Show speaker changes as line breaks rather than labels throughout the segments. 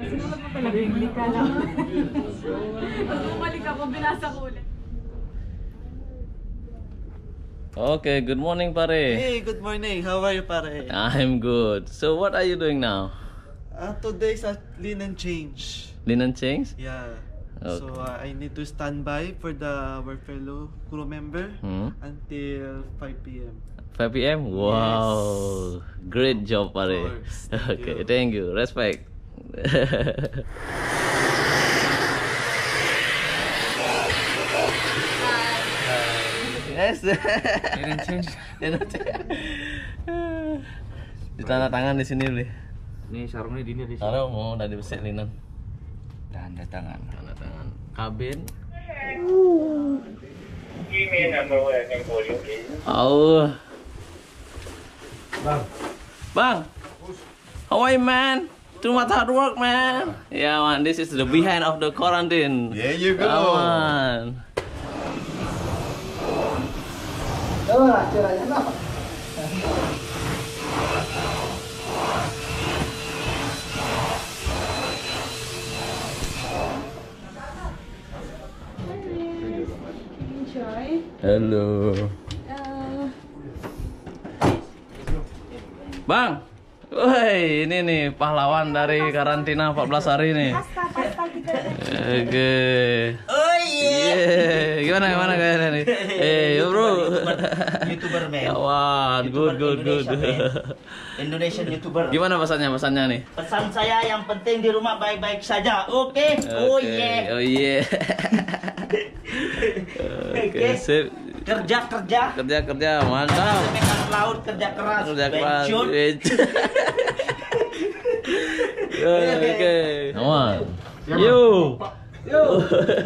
Sinunod mo talaga yung lika lang. Bumalik ako, binasa ko ulit.
Okay, good morning, pare.
Hey, good morning. How are you, pare?
I'm good. So, what are you doing now?
Today's a linen change.
Linen change?
Yeah.
Okay.
So I need to stand by for our fellow crew member until 5 p.m.
5 p.m? Wow. Great job, pare.
course. Thank
Okay,
you.
thank you. Respect. Yes.
Linen change.
Ditanda tangan di sini, Li.
Ini sarungnya di sini.
Taruh mau dari besi linen.
Tanda tangan.
Tanda tangan. Kabin. Oh. Bang. How are you, man? Too much hard work, man. Yeah, man. This is the behind of the quarantine.
There you go.
Come on.
Enjoy.
Halo. Bang. Woi, ini nih pahlawan dari karantina 14 hari nih.
Pasta kita.
Oke.
Oh yeah.
Gimana kayaknya nih? Yo bro.
YouTuber man.
Kawan, good.
Indonesian YouTuber.
Gimana pesannya nih?
Pesan saya yang penting di rumah baik-baik saja. Oke. Oh yeah.
Oh yeah. Oke, sip.
Kerja.
Kerja, mantap.
Mekan laut kerja keras. Bencut.
Oke. Come on. Yo.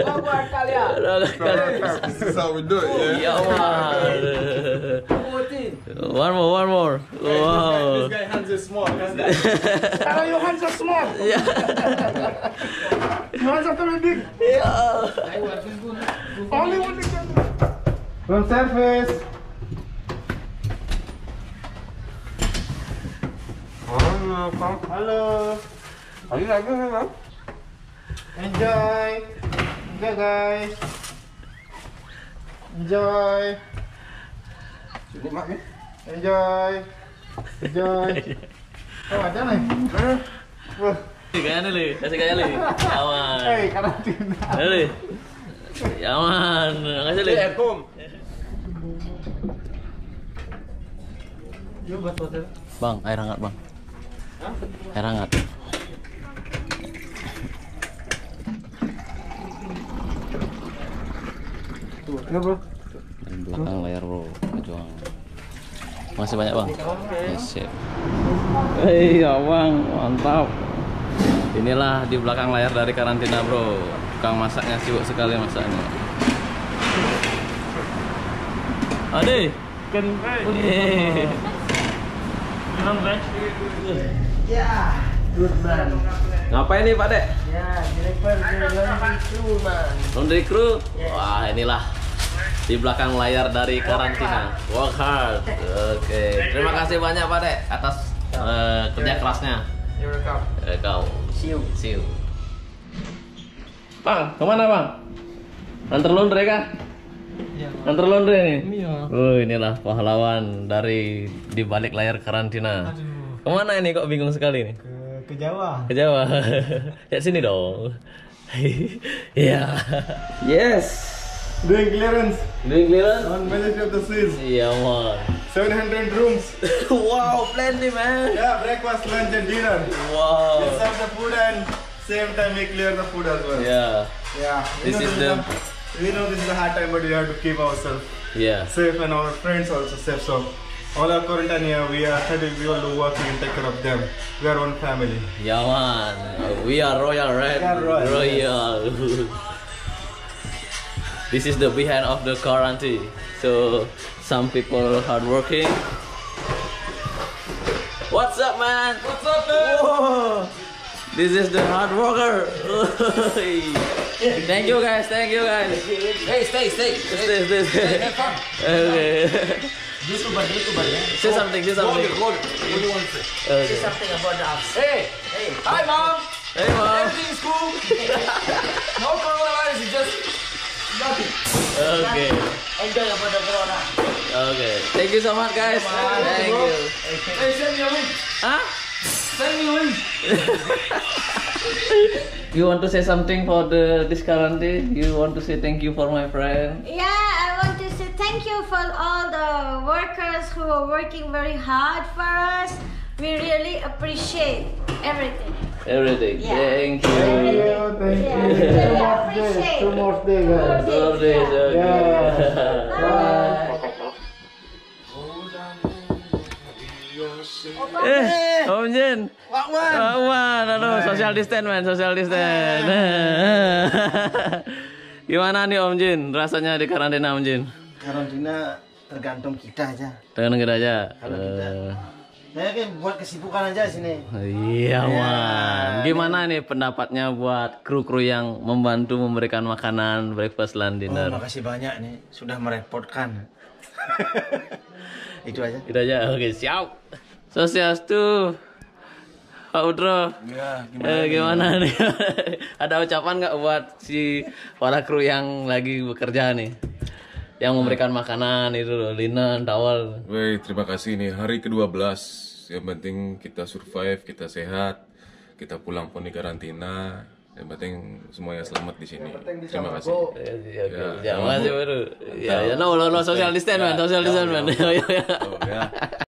Buat kalian.
This is how we do it,
Ya
yeah?
man. One more. Wow.
This guy hands is small.
Sekarang your hands are small.
Ya.
Your hands are very big.
Ya.
Only one thing. Room service. Halo. Lagi bang. Enjoy guys. Enjoy. Enjoy. Oh ada nih.
Kasih gaya li. Aman.
Karantina.
Li. Aman. Kasih li.
Yuk buat hotel.
Bang, air hangat, Bang. Air hangat.
Ya bro.
Di belakang layar, bro. Juang. Masih banyak, Bang. Sip. Iya, Bang. Mantap. Inilah di belakang layar dari karantina, bro. Tukang masaknya sibuk sekali masaknya. Ade.
Ya, good man.
Ngapain nih, Pak Dek?
Ya, direktur laundry crew man.
Laundry crew? Wah, inilah di belakang layar dari karantina. Work hard. Oke. Terima kasih banyak, Pak Dek, atas kerja kerasnya.
You're welcome.
Kau.
See you.
Bang, kemana, Bang? Antar laundry kah?
Iya.
Antar laundry nih?
Iya.
Inilah pahlawan dari di balik layar karantina.
Aduh.
Kemana ini kok bingung sekali nih?
Ke Jawa.
Ke Jawa. Ya sini dong. Iya. Yes.
Doing clearance
Doing clearance?
on Majesty of the Seas.
Iya, man.
700 rooms.
Wow, plenty, man.
Yeah, breakfast, lunch, and dinner.
Wow.
We serve the food and same time we clear the food as well.
Yeah.
Yeah. We know this is a hard time, but we have to keep ourselves
Yeah.
safe and our friends also safe. So all our quarantine here, we are studying, we all do working and take care of them. We are one family.
Yeah, man. We are royal, right?
We are royal,
Royal. This is the behind of the quarantine. So some people hardworking. What's up, man?
What's up, man?
Whoa. This is the hard worker. Thank you, guys.
Hey, stay.
Stay.
Have fun.
Okay.
YouTuber ya.
Say something.
What do you want to say?
Okay.
Say something about us.
Hey, hi mom.
Hey, mom.
No coronavirus, it's just nothing.
Oke.
Enjoy about the corona.
Oke. Thank you so much guys. Thank you.
Hey, send me a link.
Hah?
Send me a link.
You want to say something for this quarantine? You want to say thank you for my friend?
Yeah, I want to say thank you for all the workers who are working very hard for us. We really appreciate everything.
Everything.
Yeah.
Thank you.
Thank you. Really appreciate.
Two more days, guys.
Two days. Okay.
Bye.
Om Jin. Wakwan. Aduh, social distance man, social distance. Gimana nih Om Jin? Rasanya di karantina Om Jin?
Karantina tergantung kita aja.
Dengan kita aja.
Kalau kita, saya kan buat kesibukan aja sini.
Iya man. Gimana nih pendapatnya buat kru-kru yang membantu memberikan makanan breakfast lunch dinner?
Makasih banyak nih, sudah merepotkan. Itu aja.
Itu aja. Oke, siap. Sosiastu. Pak Udro.
Ya,
Gimana nih? Ada ucapan nggak buat si para kru yang lagi bekerja nih? Yang memberikan makanan itu loh, linen, towel.
Baik, terima kasih nih. Hari ke-12. Yang penting kita survive, kita sehat. Kita pulang pun di karantina. Yang penting semuanya selamat di sini. Terima kasih.
Ya, makasih baru. Ya, no social distance man, social distance man.
Oh, ya.